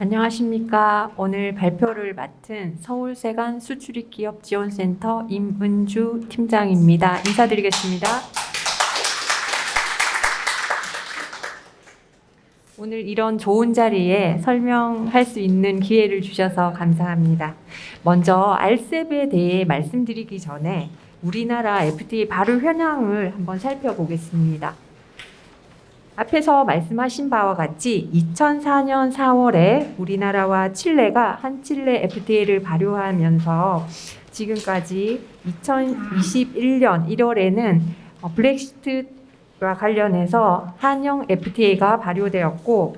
안녕하십니까. 오늘 발표를 맡은 서울세관 수출입기업지원센터 임은주 팀장입니다. 인사드리겠습니다. 오늘 이런 좋은 자리에 설명할 수 있는 기회를 주셔서 감사합니다. 먼저 RCEP에 대해 말씀드리기 전에 우리나라 FTA 발효 현황을 한번 살펴보겠습니다. 앞에서 말씀하신 바와 같이 2004년 4월에 우리나라와 칠레가 한칠레 FTA를 발효하면서 지금까지 2021년 1월에는 브렉시트와 관련해서 한영 FTA가 발효되었고,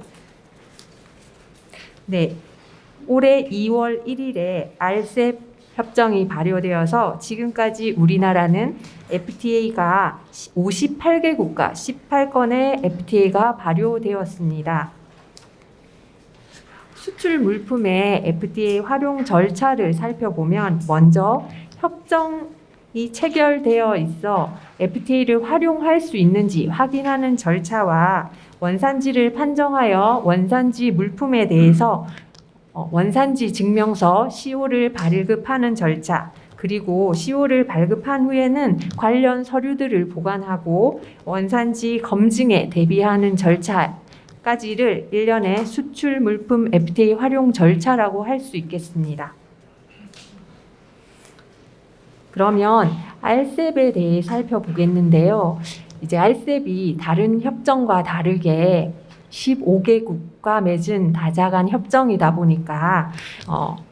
올해 2월 1일에 RCEP 협정이 발효되어서 지금까지 우리나라는 FTA가 58개국가 18건의 FTA가 발효되었습니다. 수출 물품의 FTA 활용 절차를 살펴보면 먼저 협정이 체결되어 있어 FTA를 활용할 수 있는지 확인하는 절차와 원산지를 판정하여 원산지 물품에 대해서 원산지 증명서 CO를 발급하는 절차, 그리고 CO를 발급한 후에는 관련 서류들을 보관하고 원산지 검증에 대비하는 절차까지를 일련의 수출 물품 FTA 활용 절차라고 할 수 있겠습니다. 그러면 RCEP에 대해 살펴보겠는데요. 이제 RCEP이 다른 협정과 다르게 15개국과 맺은 다자간 협정이다 보니까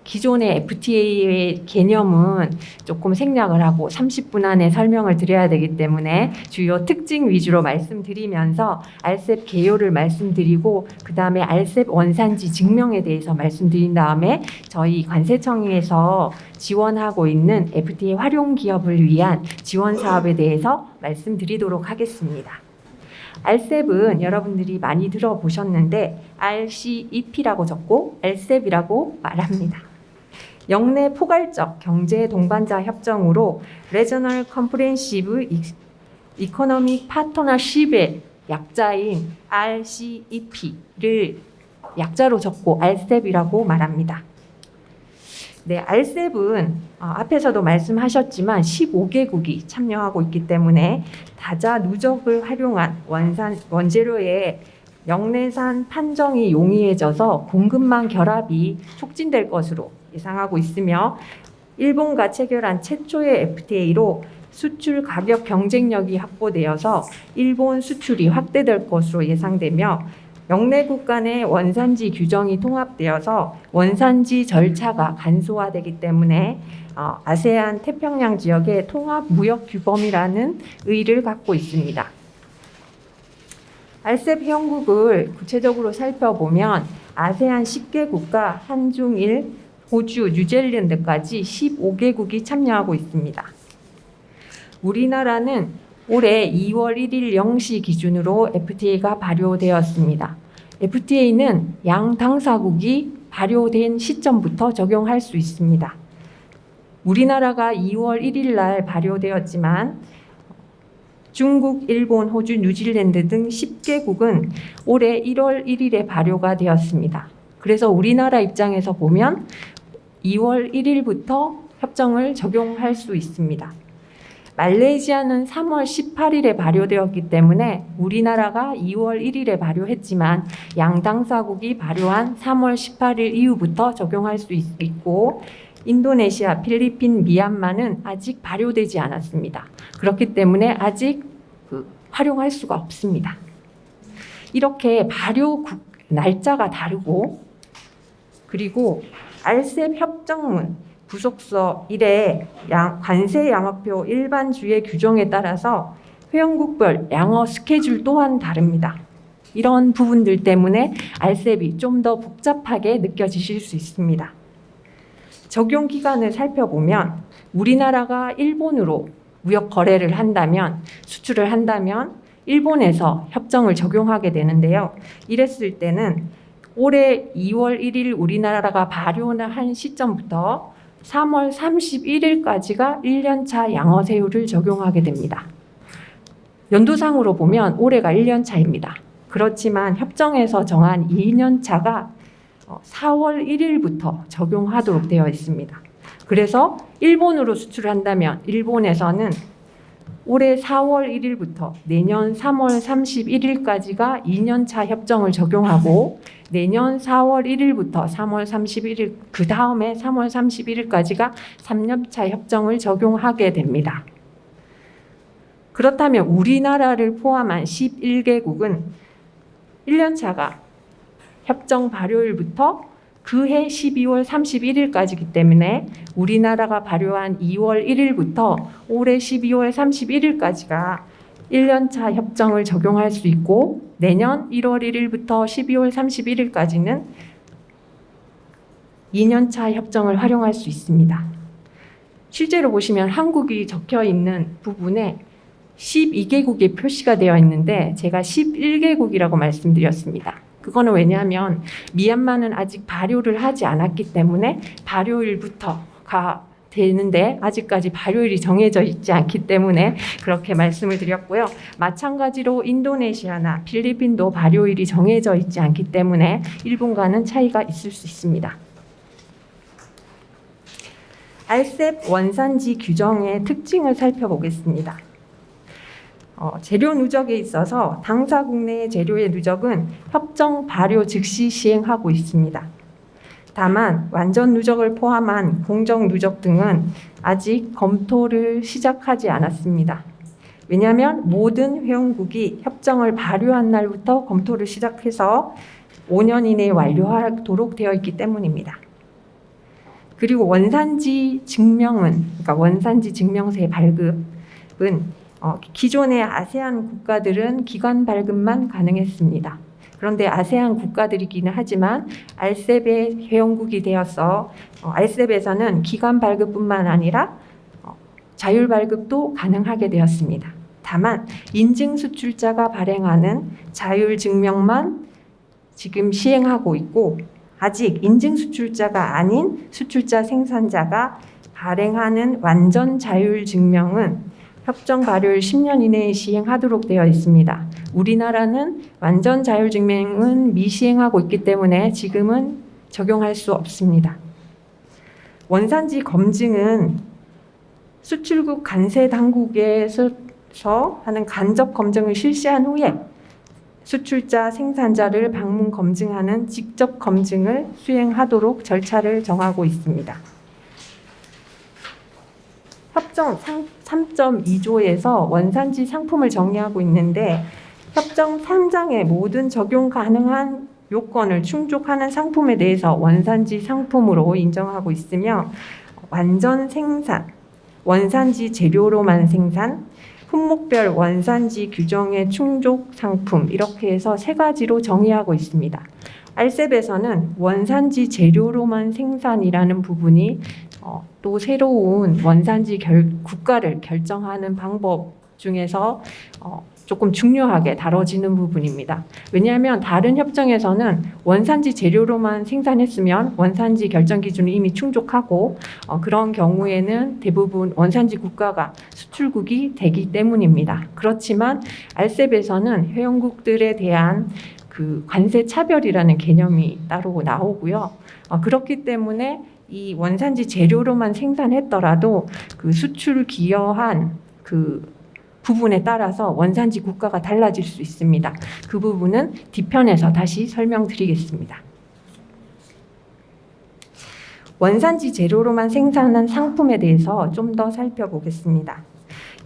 기존의 FTA의 개념은 조금 생략을 하고 30분 안에 설명을 드려야 되기 때문에 주요 특징 위주로 말씀드리면서 RCEP 개요를 말씀드리고 그 다음에 RCEP 원산지 증명에 대해서 말씀드린 다음에 저희 관세청에서 지원하고 있는 FTA 활용 기업을 위한 지원 사업에 대해서 말씀드리도록 하겠습니다. RCEP은 여러분들이 많이 들어보셨는데 RCEP라고 적고 RCEP이라고 말합니다. 영내 포괄적 경제 동반자 협정으로 Regional Comprehensive Economic Partnership의 약자인 RCEP를 약자로 적고 RCEP이라고 말합니다. RCEP은 앞에서도 말씀하셨지만 15개국이 참여하고 있기 때문에 다자 누적을 활용한 원재료의 영내산 판정이 용이해져서 공급망 결합이 촉진될 것으로 예상하고 있으며 일본과 체결한 최초의 FTA로 수출 가격 경쟁력이 확보되어서 일본 수출이 확대될 것으로 예상되며 영내국 간의 원산지 규정이 통합되어서 원산지 절차가 간소화되기 때문에 아세안 태평양 지역의 통합 무역 규범이라는 의의를 갖고 있습니다. RCEP 형국을 구체적으로 살펴보면 아세안 10개국과 한중일, 호주, 뉴질랜드까지 15개국이 참여하고 있습니다. 우리나라는 올해 2월 1일 0시 기준으로 FTA가 발효되었습니다. FTA는 양 당사국이 발효된 시점부터 적용할 수 있습니다. 우리나라가 2월 1일 날 발효되었지만 중국, 일본, 호주, 뉴질랜드 등 10개국은 올해 1월 1일에 발효가 되었습니다. 그래서 우리나라 입장에서 보면 2월 1일부터 협정을 적용할 수 있습니다. 말레이시아는 3월 18일에 발효되었기 때문에 우리나라가 2월 1일에 발효했지만 양 당사국이 발효한 3월 18일 이후부터 적용할 수 있고 인도네시아, 필리핀, 미얀마는 아직 발효되지 않았습니다. 그렇기 때문에 아직 활용할 수가 없습니다. 이렇게 발효 날짜가 다르고 그리고 RCEP 협정문 부속서 1의 관세 양어표 일반 주의 규정에 따라서 회원국별 양어 스케줄 또한 다릅니다. 이런 부분들 때문에 RCEP이 좀 더 복잡하게 느껴지실 수 있습니다. 적용 기간을 살펴보면 우리나라가 일본으로 무역 거래를 한다면 수출을 한다면 일본에서 협정을 적용하게 되는데요. 이랬을 때는 올해 2월 1일 우리나라가 발효한 시점부터 3월 31일까지가 1년차 양어세율을 적용하게 됩니다. 연도상으로 보면 올해가 1년 차입니다. 그렇지만 협정에서 정한 2년 차가 4월 1일부터 적용하도록 되어 있습니다. 그래서 일본으로 수출을 한다면 일본에서는 올해 4월 1일부터 내년 3월 31일까지가 2년차 협정을 적용하고 내년 4월 1일부터 3월 31일 그 다음에 3월 31일까지가 3년차 협정을 적용하게 됩니다. 그렇다면 우리나라를 포함한 11개국은 1년차가 협정 발효일부터 그해 12월 31일까지이기 때문에 우리나라가 발효한 2월 1일부터 올해 12월 31일까지가 1년차 협정을 적용할 수 있고 내년 1월 1일부터 12월 31일까지는 2년차 협정을 활용할 수 있습니다. 실제로 보시면 한국이 적혀 있는 부분에 12개국이 표시가 되어 있는데 제가 11개국이라고 말씀드렸습니다. 그거는 왜냐하면 미얀마는 아직 발효를 하지 않았기 때문에 발효일부터가 되는데 아직까지 발효일이 정해져 있지 않기 때문에 그렇게 말씀을 드렸고요. 마찬가지로 인도네시아나 필리핀도 발효일이 정해져 있지 않기 때문에 일본과는 차이가 있을 수 있습니다. RCEP 원산지 규정의 특징을 살펴보겠습니다. 재료 누적에 있어서 당사국 내의 재료의 누적은 협정 발효 즉시 시행하고 있습니다. 다만 완전 누적을 포함한 공정 누적 등은 아직 검토를 시작하지 않았습니다. 왜냐하면 모든 회원국이 협정을 발효한 날부터 검토를 시작해서 5년 이내에 완료하도록 되어 있기 때문입니다. 그리고 원산지 증명은, 그러니까 원산지 증명서의 발급은 기존의 아세안 국가들은 기관 발급만 가능했습니다. 그런데 아세안 국가들이기는 하지만 RCEP의 회원국이 되어서 RCEP에서는 기관 발급뿐만 아니라 자율 발급도 가능하게 되었습니다. 다만 인증 수출자가 발행하는 자율 증명만 지금 시행하고 있고 아직 인증 수출자가 아닌 수출자 생산자가 발행하는 완전 자율 증명은 협정 발효일 10년 이내에 시행하도록 되어 있습니다. 우리나라는 완전 자율 증명은 미시행하고 있기 때문에 지금은 적용할 수 없습니다. 원산지 검증은 수출국 관세 당국에서 하는 간접 검증을 실시한 후에 수출자 생산자를 방문 검증하는 직접 검증을 수행하도록 절차를 정하고 있습니다. 협정 3.2조에서 원산지 상품을 정의하고 있는데 협정 3장의 모든 적용 가능한 요건을 충족하는 상품에 대해서 원산지 상품으로 인정하고 있으며 완전 생산, 원산지 재료로만 생산, 품목별 원산지 규정의 충족 상품 이렇게 해서 3가지로 정의하고 있습니다. RCEP에서는 원산지 재료로만 생산이라는 부분이 또 새로운 원산지 국가를 결정하는 방법 중에서 조금 중요하게 다뤄지는 부분입니다. 왜냐하면 다른 협정에서는 원산지 재료로만 생산했으면 원산지 결정 기준을 이미 충족하고 그런 경우에는 대부분 원산지 국가가 수출국이 되기 때문입니다. 그렇지만 RCEP에서는 회원국들에 대한 그 관세 차별이라는 개념이 따로 나오고요. 그렇기 때문에 이 원산지 재료로만 생산했더라도 그 수출 기여한 그 부분에 따라서 원산지 국가가 달라질 수 있습니다. 그 부분은 뒤편에서 다시 설명드리겠습니다. 원산지 재료로만 생산한 상품에 대해서 좀 더 살펴보겠습니다.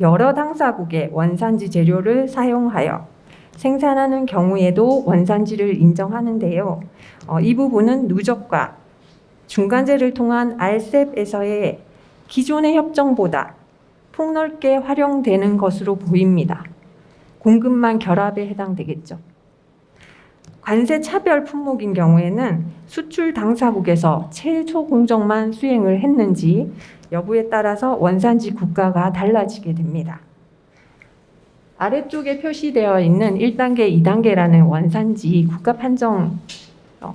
여러 당사국의 원산지 재료를 사용하여 생산하는 경우에도 원산지를 인정하는데요. 이 부분은 누적과 중간재를 통한 RCEP에서의 기존의 협정보다 폭넓게 활용되는 것으로 보입니다. 공급망 결합에 해당되겠죠. 관세 차별 품목인 경우에는 수출 당사국에서 최초 공정만 수행을 했는지 여부에 따라서 원산지 국가가 달라지게 됩니다. 아래쪽에 표시되어 있는 1단계, 2단계라는 원산지 국가 판정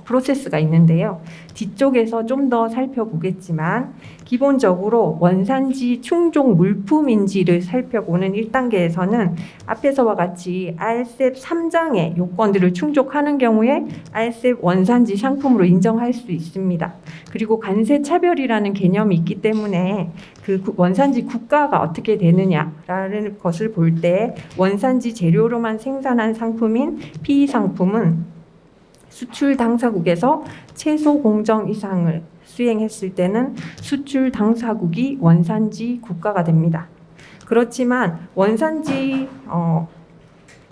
프로세스가 있는데요. 뒤쪽에서 좀 더 살펴보겠지만 기본적으로 원산지 충족 물품인지를 살펴보는 1단계에서는 앞에서와 같이 RCEP 3장의 요건들을 충족하는 경우에 RCEP 원산지 상품으로 인정할 수 있습니다. 그리고 관세 차별이라는 개념이 있기 때문에 그 원산지 국가가 어떻게 되느냐라는 것을 볼 때 원산지 재료로만 생산한 상품인 PE 상품은 수출 당사국에서 최소 공정 이상을 수행했을 때는 수출 당사국이 원산지 국가가 됩니다. 그렇지만 원산지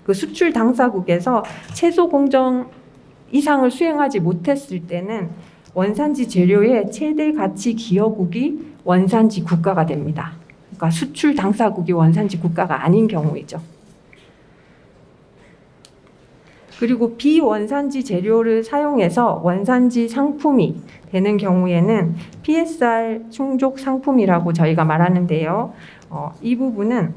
그 수출 당사국에서 최소 공정 이상을 수행하지 못했을 때는 원산지 재료의 최대 가치 기여국이 원산지 국가가 됩니다. 그러니까 수출 당사국이 원산지 국가가 아닌 경우이죠. 그리고 비원산지 재료를 사용해서 원산지 상품이 되는 경우에는 PSR 충족 상품이라고 저희가 말하는데요. 이 부분은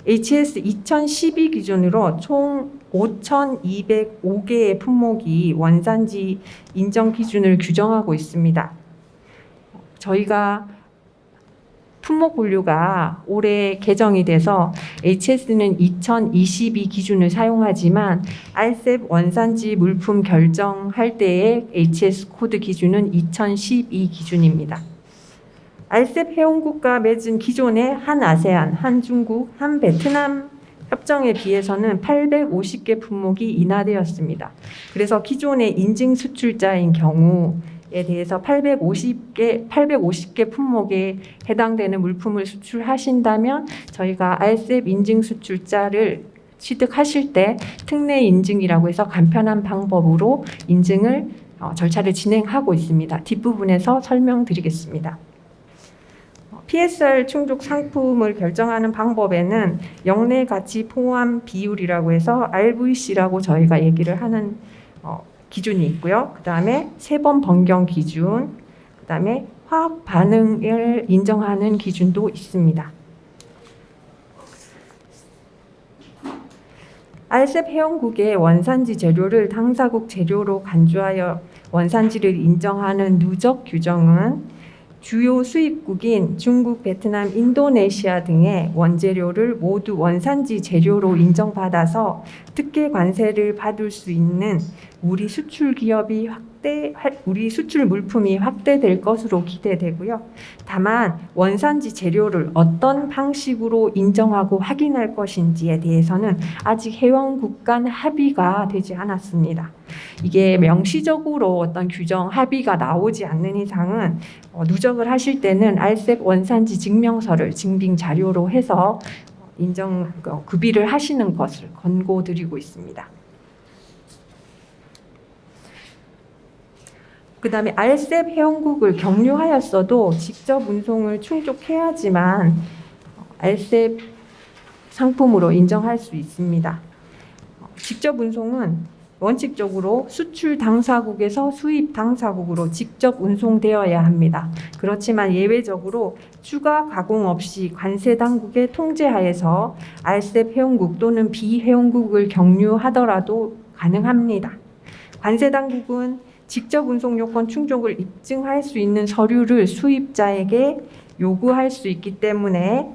HS 2012 기준으로 총 5,205개의 품목이 원산지 인정 기준을 규정하고 있습니다. 저희가 품목 분류가 올해 개정이 돼서 HS는 2022 기준을 사용하지만 RCEP 원산지 물품 결정할 때의 HS 코드 기준은 2012 기준입니다. RCEP 회원국과 맺은 기존의 한 아세안, 한 중국, 한 베트남 협정에 비해서는 850개 품목이 인하되었습니다. 그래서 기존의 인증 수출자인 경우에 대해서 850개 품목에 해당되는 물품을 수출하신다면 저희가 RCEP 인증 수출자를 취득하실 때 특례 인증이라고 해서 간편한 방법으로 인증을 절차를 진행하고 있습니다. 뒷부분에서 설명드리겠습니다. PSR 충족 상품을 결정하는 방법에는 영내 가치 포함 비율이라고 해서 RVC라고 저희가 얘기를 하는 기준이 있고요. 그 다음에 3번 변경 기준, 그 다음에 화학 반응을 인정하는 기준도 있습니다. RCEP 회원국의 원산지 재료를 당사국 재료로 간주하여 원산지를 인정하는 누적 규정은 주요 수입국인 중국, 베트남, 인도네시아 등의 원재료를 모두 원산지 재료로 인정받아서 특혜 관세를 받을 수 있는 우리 수출 물품이 확대될 것으로 기대되고요. 다만 원산지 재료를 어떤 방식으로 인정하고 확인할 것인지에 대해서는 아직 회원국 간 합의가 되지 않았습니다. 이게 명시적으로 어떤 규정 합의가 나오지 않는 이상은 누적을 하실 때는 RCEP 원산지 증명서를 증빙 자료로 해서 인정 구비를 하시는 것을 권고드리고 있습니다. 그 다음에 RCEP 회원국을 경유하였어도 직접 운송을 충족해야지만 RCEP 상품으로 인정할 수 있습니다. 직접 운송은 원칙적으로 수출 당사국에서 수입 당사국으로 직접 운송되어야 합니다. 그렇지만 예외적으로 추가 가공 없이 관세 당국의 통제하에서 RCEP 회원국 또는 비회원국을 경유하더라도 가능합니다. 관세 당국은 직접 운송 요건 충족을 입증할 수 있는 서류를 수입자에게 요구할 수 있기 때문에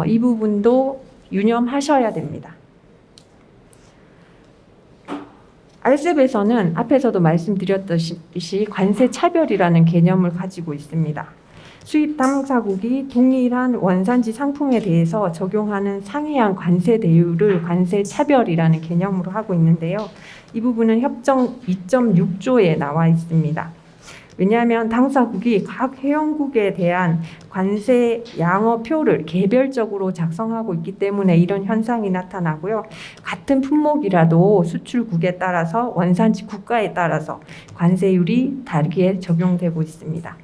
이 부분도 유념하셔야 됩니다. RCEP에서는 앞에서도 말씀드렸듯이 관세 차별이라는 개념을 가지고 있습니다. 수입 당사국이 동일한 원산지 상품에 대해서 적용하는 상이한 관세 대우를 관세 차별이라는 개념으로 하고 있는데요. 이 부분은 협정 2.6조에 나와 있습니다. 왜냐하면 당사국이 각 회원국에 대한 관세 양어표를 개별적으로 작성하고 있기 때문에 이런 현상이 나타나고요. 같은 품목이라도 수출국에 따라서 원산지 국가에 따라서 관세율이 다르게 적용되고 있습니다.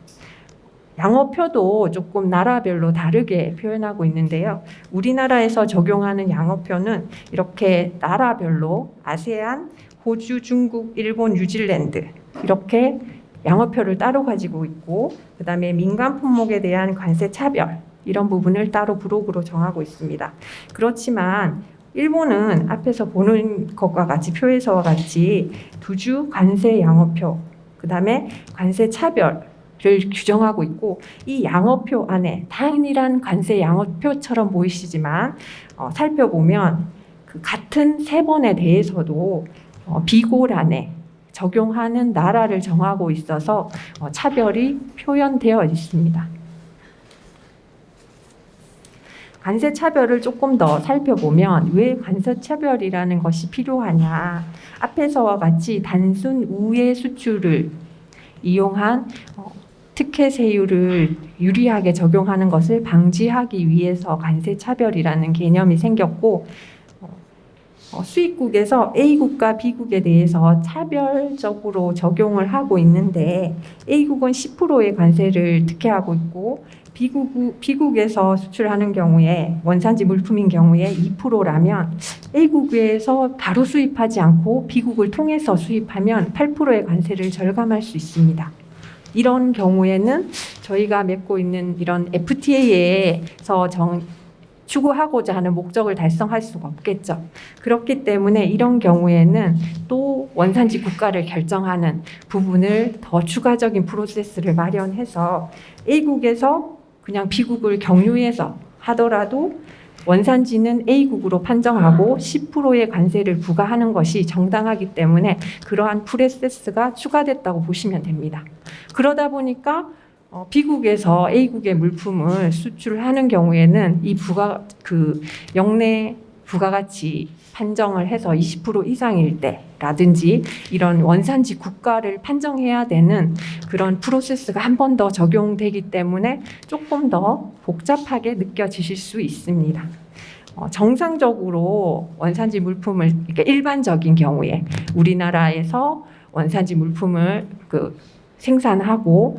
양어표도 조금 나라별로 다르게 표현하고 있는데요. 우리나라에서 적용하는 양어표는 이렇게 나라별로 아세안, 호주, 중국, 일본, 뉴질랜드 이렇게 양어표를 따로 가지고 있고 그다음에 민간 품목에 대한 관세 차별 이런 부분을 따로 부록으로 정하고 있습니다. 그렇지만 일본은 앞에서 보는 것과 같이 표에서와 같이 두주 관세 양어표, 그 다음에 관세 차별을 규정하고 있고, 이 양어표 안에 단일한 관세 양어표처럼 보이시지만 살펴보면 그 같은 세 번에 대해서도 비고란에 적용하는 나라를 정하고 있어서 차별이 표현되어 있습니다. 관세 차별을 조금 더 살펴보면 왜 관세 차별이라는 것이 필요하냐. 앞에서와 같이 단순 우회 수출을 이용한 특혜 세율을 유리하게 적용하는 것을 방지하기 위해서 관세 차별이라는 개념이 생겼고, 수입국에서 A국과 B국에 대해서 차별적으로 적용을 하고 있는데, A국은 10%의 관세를 특혜하고 있고, B국에서 수출하는 경우에 원산지 물품인 경우에 2%라면 A국에서 바로 수입하지 않고 B국을 통해서 수입하면 8%의 관세를 절감할 수 있습니다. 이런 경우에는 저희가 맺고 있는 이런 FTA에서 추구하고자 하는 목적을 달성할 수가 없겠죠. 그렇기 때문에 이런 경우에는 또 원산지 국가를 결정하는 부분을 더 추가적인 프로세스를 마련해서 A국에서 그냥 B국을 경유해서 하더라도 원산지는 A국으로 판정하고 10%의 관세를 부과하는 것이 정당하기 때문에 그러한 프로세스가 추가됐다고 보시면 됩니다. 그러다 보니까 B국에서 A국의 물품을 수출하는 경우에는 이 영내 부가가치 판정을 해서 20% 이상일 때라든지 이런 원산지 국가를 판정해야 되는 그런 프로세스가 한 번 더 적용되기 때문에 조금 더 복잡하게 느껴지실 수 있습니다. 정상적으로 원산지 물품을, 그러니까 일반적인 경우에 우리나라에서 원산지 물품을 생산하고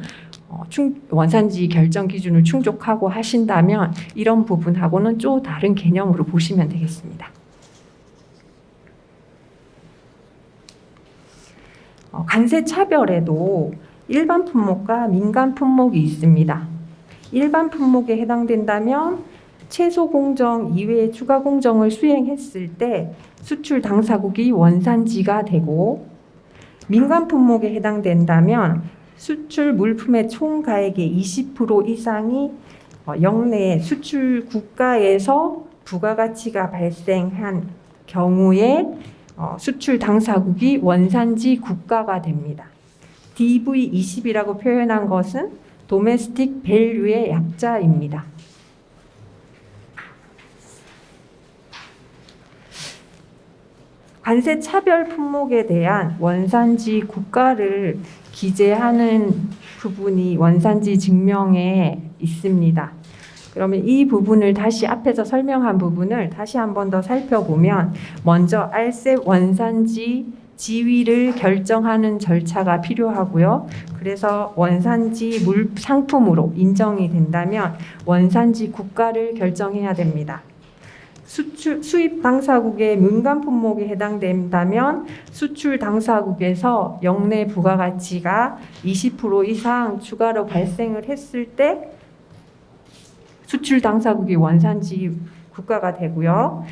원산지 결정 기준을 충족하고 하신다면 이런 부분하고는 좀 다른 개념으로 보시면 되겠습니다. 관세 차별에도 일반 품목과 민간 품목이 있습니다. 일반 품목에 해당된다면 최소 공정 이외의 추가 공정을 수행했을 때 수출 당사국이 원산지가 되고, 민간 품목에 해당된다면 수출 물품의 총가액의 20% 이상이 영내 수출 국가에서 부가가치가 발생한 경우에 수출 당사국이 원산지 국가가 됩니다. DV20이라고 표현한 것은 도메스틱 밸류의 약자입니다. 관세 차별 품목에 대한 원산지 국가를 기재하는 부분이 원산지 증명에 있습니다. 그러면 이 부분을 다시 앞에서 설명한 부분을 다시 한 번 더 살펴보면, 먼저 RCEP 원산지 지위를 결정하는 절차가 필요하고요. 그래서 원산지 상품으로 인정이 된다면 원산지 국가를 결정해야 됩니다. 수입 당사국의 민간 품목에 해당된다면 수출 당사국에서 영내 부가가치가 20% 이상 추가로 발생을 했을 때 수출 당사국이 원산지 국가가 되고요.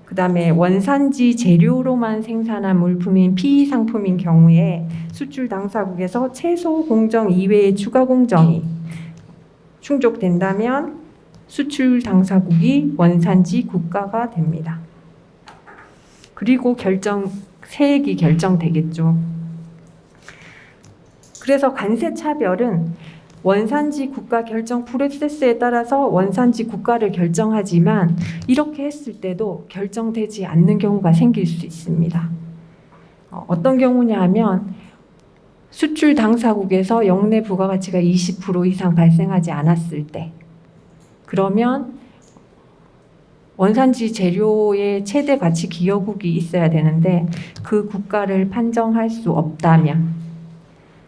그 다음에 원산지 재료로만 생산한 물품인 PE 상품인 경우에 수출 당사국에서 최소 공정 이외의 추가 공정이 충족된다면 수출 당사국이 원산지 국가가 됩니다. 그리고 세액이 결정되겠죠. 그래서 관세 차별은 원산지 국가 결정 프로세스에 따라서 원산지 국가를 결정하지만 이렇게 했을 때도 결정되지 않는 경우가 생길 수 있습니다. 어떤 경우냐 하면 수출 당사국에서 영내 부가가치가 20% 이상 발생하지 않았을 때, 그러면 원산지 재료의 최대 가치 기여국이 있어야 되는데 그 국가를 판정할 수 없다면,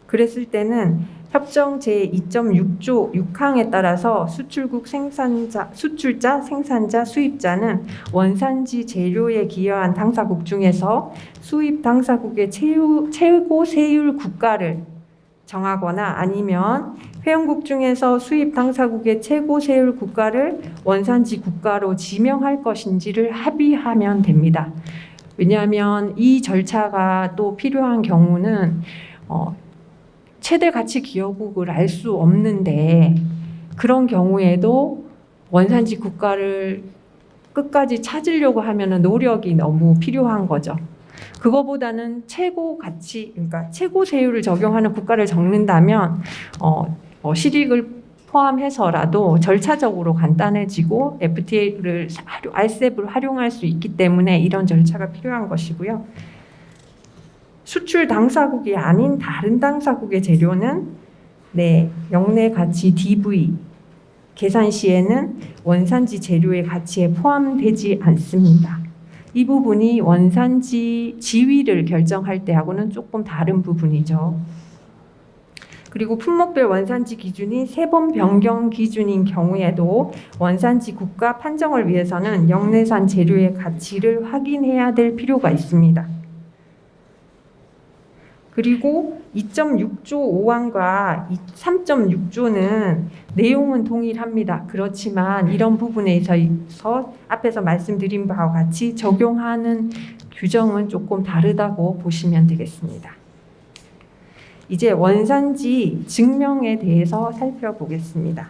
그랬을 때는 협정 제2.6조 6항에 따라서 수출자, 생산자, 수입자는 원산지 재료에 기여한 당사국 중에서 수입 당사국의 최고 세율 국가를 정하거나 아니면 회원국 중에서 수입 당사국의 최고 세율 국가를 원산지 국가로 지명할 것인지를 합의하면 됩니다. 왜냐하면 이 절차가 또 필요한 경우는 최대 가치 기여국을 알 수 없는데 그런 경우에도 원산지 국가를 끝까지 찾으려고 하면 노력이 너무 필요한 거죠. 그거보다는 최고 가치, 그러니까 최고 세율을 적용하는 국가를 적는다면 실익을 포함해서라도 절차적으로 간단해지고 FTA를 RCEP을 활용할 수 있기 때문에 이런 절차가 필요한 것이고요. 수출 당사국이 아닌 다른 당사국의 재료는 영내 가치 DV 계산 시에는 원산지 재료의 가치에 포함되지 않습니다. 이 부분이 원산지 지위를 결정할 때하고는 조금 다른 부분이죠. 그리고 품목별 원산지 기준이 3번 변경 기준인 경우에도 원산지 국가 판정을 위해서는 영내산 재료의 가치를 확인해야 될 필요가 있습니다. 그리고 2.6조 5항과 3.6조는 내용은 동일합니다. 그렇지만 이런 부분에 있어서 앞에서 말씀드린 바와 같이 적용하는 규정은 조금 다르다고 보시면 되겠습니다. 이제 원산지 증명에 대해서 살펴보겠습니다.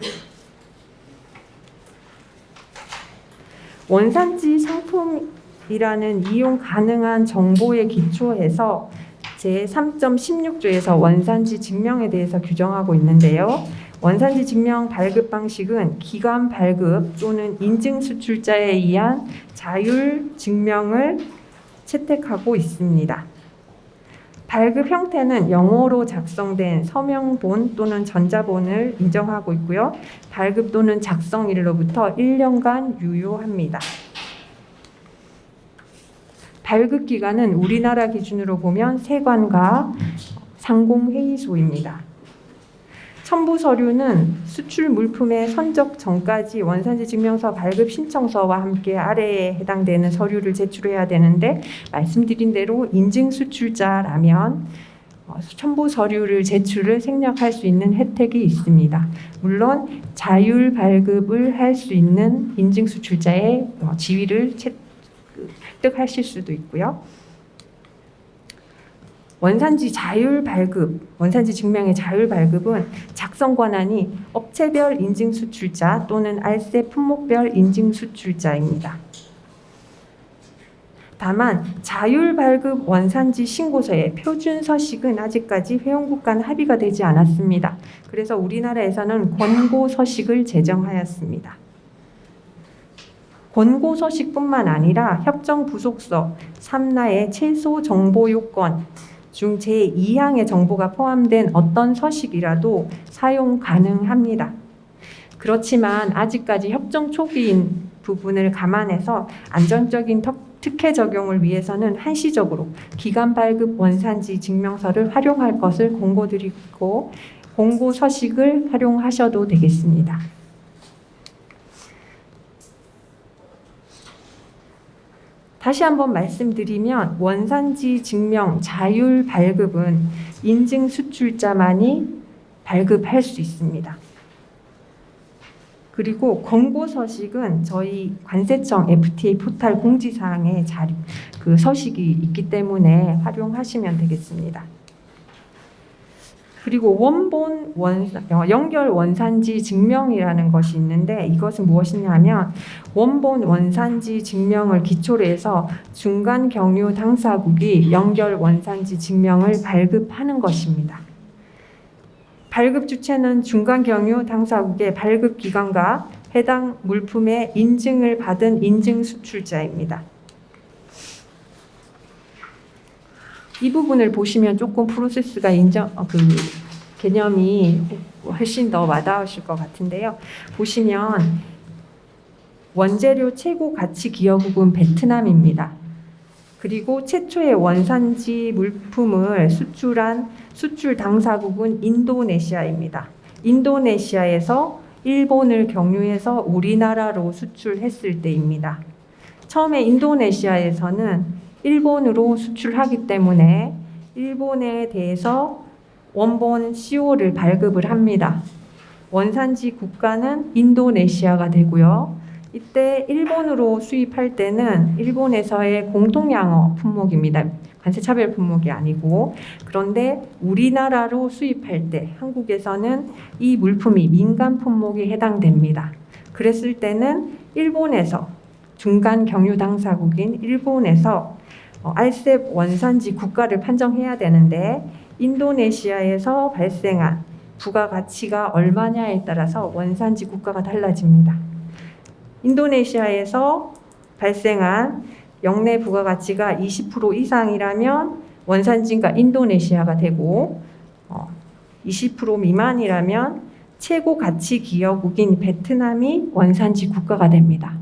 원산지 상품이라는 이용 가능한 정보에 기초해서 제3.16조에서 원산지 증명에 대해서 규정하고 있는데요. 원산지 증명 발급 방식은 기관 발급 또는 인증 수출자에 의한 자율 증명을 채택하고 있습니다. 발급 형태는 영어로 작성된 서명본 또는 전자본을 인정하고 있고요. 발급 또는 작성일로부터 1년간 유효합니다. 발급 기관은 우리나라 기준으로 보면 세관과 상공회의소입니다. 첨부 서류는 수출 물품의 선적 전까지 원산지 증명서 발급 신청서와 함께 아래에 해당되는 서류를 제출해야 되는데 말씀드린 대로 인증 수출자라면 첨부 서류를 제출을 생략할 수 있는 혜택이 있습니다. 물론 자율 발급을 할 수 있는 인증 수출자의 지위를 획득하실 수도 있고요. 원산지 자율 발급, 원산지 증명의 자율 발급은 작성 권한이 업체별 인증 수출자 또는 RCEP 품목별 인증 수출자입니다. 다만 자율 발급 원산지 신고서의 표준 서식은 아직까지 회원국 간 합의가 되지 않았습니다. 그래서 우리나라에서는 권고 서식을 제정하였습니다. 권고 서식뿐만 아니라 협정 부속서 3라의 최소 정보 요건 중 제2항의 정보가 포함된 어떤 서식이라도 사용 가능합니다. 그렇지만 아직까지 협정 초기인 부분을 감안해서 안정적인 특혜 적용을 위해서는 한시적으로 기관 발급 원산지 증명서를 활용할 것을 권고드리고 권고 서식을 활용하셔도 되겠습니다. 다시 한번 말씀드리면 원산지 증명 자율 발급은 인증 수출자만이 발급할 수 있습니다. 그리고 권고 서식은 저희 관세청 FTA 포털 공지사항에 그 서식이 있기 때문에 활용하시면 되겠습니다. 그리고 연결 원산지 증명이라는 것이 있는데 이것은 무엇이냐면 원본 원산지 증명을 기초로 해서 중간 경유 당사국이 연결 원산지 증명을 발급하는 것입니다. 발급 주체는 중간 경유 당사국의 발급 기관과 해당 물품의 인증을 받은 인증 수출자입니다. 이 부분을 보시면 조금 프로세스가 개념이 훨씬 더 와닿으실 것 같은데요. 보시면 원재료 최고 가치 기여국은 베트남입니다. 그리고 최초의 원산지 물품을 수출한 수출 당사국은 인도네시아입니다. 인도네시아에서 일본을 경유해서 우리나라로 수출했을 때입니다. 처음에 인도네시아에서는 일본으로 수출하기 때문에 일본에 대해서 원본 CO를 발급을 합니다. 원산지 국가는 인도네시아가 되고요. 이때 일본으로 수입할 때는 일본에서의 공통양어 품목입니다. 관세차별 품목이 아니고. 그런데 우리나라로 수입할 때 한국에서는 이 물품이 민간 품목에 해당됩니다. 그랬을 때는 일본에서 중간 경유 당사국인 일본에서 RCEP 원산지 국가를 판정해야 되는데 인도네시아에서 발생한 부가가치가 얼마냐에 따라서 원산지 국가가 달라집니다. 인도네시아에서 발생한 역내 부가가치가 20% 이상이라면 원산지가 인도네시아가 되고 20% 미만이라면 최고 가치 기여국인 베트남이 원산지 국가가 됩니다.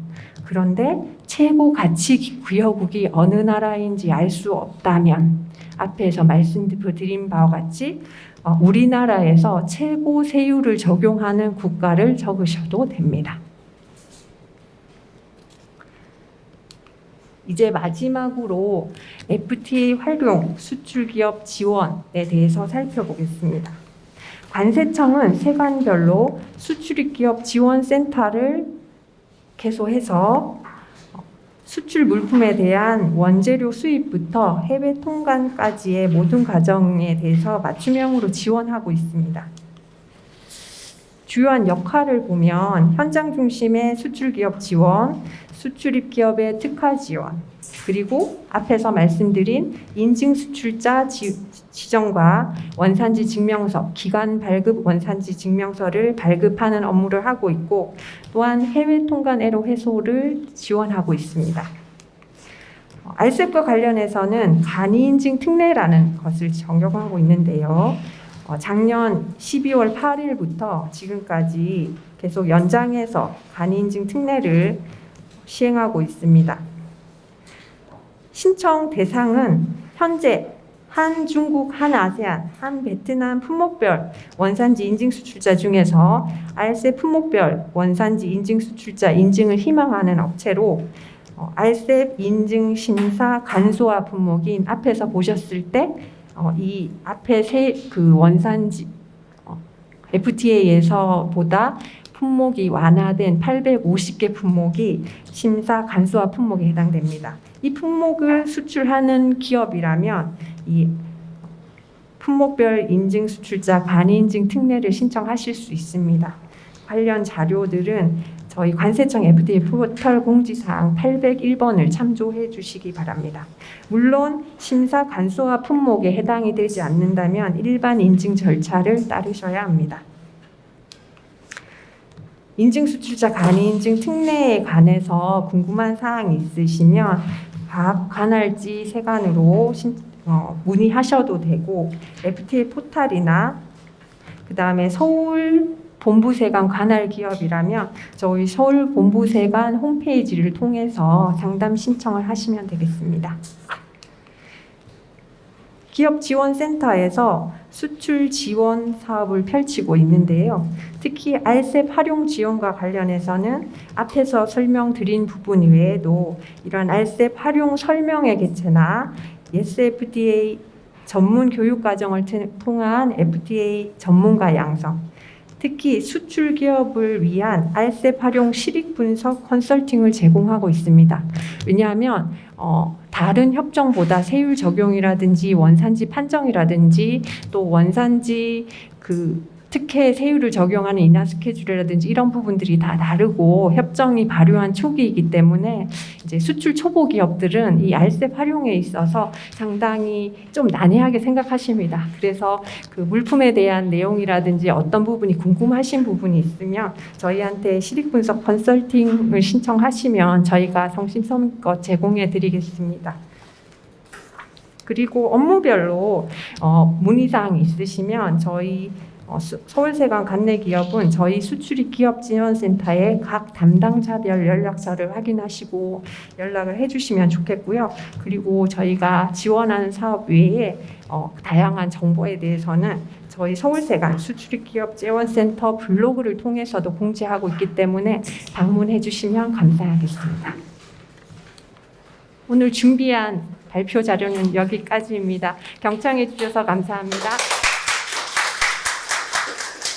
그런데 최고 가치 기여국이 어느 나라인지 알 수 없다면 앞에서 말씀드린 바와 같이 우리나라에서 최고 세율을 적용하는 국가를 적으셔도 됩니다. 이제 마지막으로 FTA 활용, 수출 기업 지원에 대해서 살펴보겠습니다. 관세청은 세관별로 수출 기업 지원 센터를 개소해서 수출 물품에 대한 원재료 수입부터 해외 통관까지의 모든 과정에 대해서 맞춤형으로 지원하고 있습니다. 주요한 역할을 보면 현장 중심의 수출 기업 지원, 수출입 기업의 특화 지원, 그리고 앞에서 말씀드린 인증 수출자 지정과 원산지 증명서, 기간 발급 원산지 증명서를 발급하는 업무를 하고 있고, 또한 해외 통관 애로 해소를 지원하고 있습니다. RCEP과 관련해서는 간이인증 특례라는 것을 적용하고 있는데요. 작년 12월 8일부터 지금까지 계속 연장해서 간이인증 특례를 시행하고 있습니다. 신청 대상은 현재 한 중국, 한 아세안, 한 베트남 품목별 원산지 인증 수출자 중에서 RCEP 품목별 원산지 인증 수출자 인증을 희망하는 업체로 RCEP 인증 심사 간소화 품목인 앞에서 보셨을 때 이 앞에 그 원산지 FTA에서보다 품목이 완화된 850개 품목이 심사 간소화 품목에 해당됩니다. 이 품목을 수출하는 기업이라면 이 품목별 인증 수출자 간이인증 특례를 신청하실 수 있습니다. 관련 자료들은 저희 관세청 FDA 포털 공지사항 801번을 참조해 주시기 바랍니다. 물론 심사 간소화 품목에 해당이 되지 않는다면 일반 인증 절차를 따르셔야 합니다. 인증 수출자 간이인증 특례에 관해서 궁금한 사항이 있으시면 각 관할지 세관으로 문의하셔도 되고, FTA 포털이나 그다음에 서울 본부세관 관할 기업이라면 저희 서울 본부세관 홈페이지를 통해서 상담 신청을 하시면 되겠습니다. 기업지원센터에서 수출 지원 사업을 펼치고 있는데요. 특히 RCEP 활용 지원과 관련해서는 앞에서 설명드린 부분 이외에도 이러한 RCEP 활용 설명회 개최나 Yes FDA 전문 교육 과정을 통한 FTA 전문가 양성, 특히 수출 기업을 위한 RCEP 활용 실익 분석 컨설팅을 제공하고 있습니다. 왜냐하면 다른 협정보다 세율 적용이라든지 원산지 판정이라든지 또 원산지 특혜 세율을 적용하는 인하 스케줄이라든지 이런 부분들이 다 다르고 협정이 발효한 초기이기 때문에 이제 수출 초보 기업들은 이 RCEP 활용에 있어서 상당히 좀 난해하게 생각하십니다. 그래서 그 물품에 대한 내용이라든지 어떤 부분이 궁금하신 부분이 있으면 저희한테 실익 분석 컨설팅을 신청하시면 저희가 성심성의껏 제공해 드리겠습니다. 그리고 업무별로 문의사항이 있으시면 저희 서울세관 관내기업은 저희 수출입 기업지원센터에 각 담당자별 연락처를 확인하시고 연락을 해주시면 좋겠고요. 그리고 저희가 지원하는 사업 외에 다양한 정보에 대해서는 저희 서울세관 수출입 기업지원센터 블로그를 통해서도 공지하고 있기 때문에 방문해 주시면 감사하겠습니다. 오늘 준비한 발표 자료는 여기까지입니다. 경청해 주셔서 감사합니다.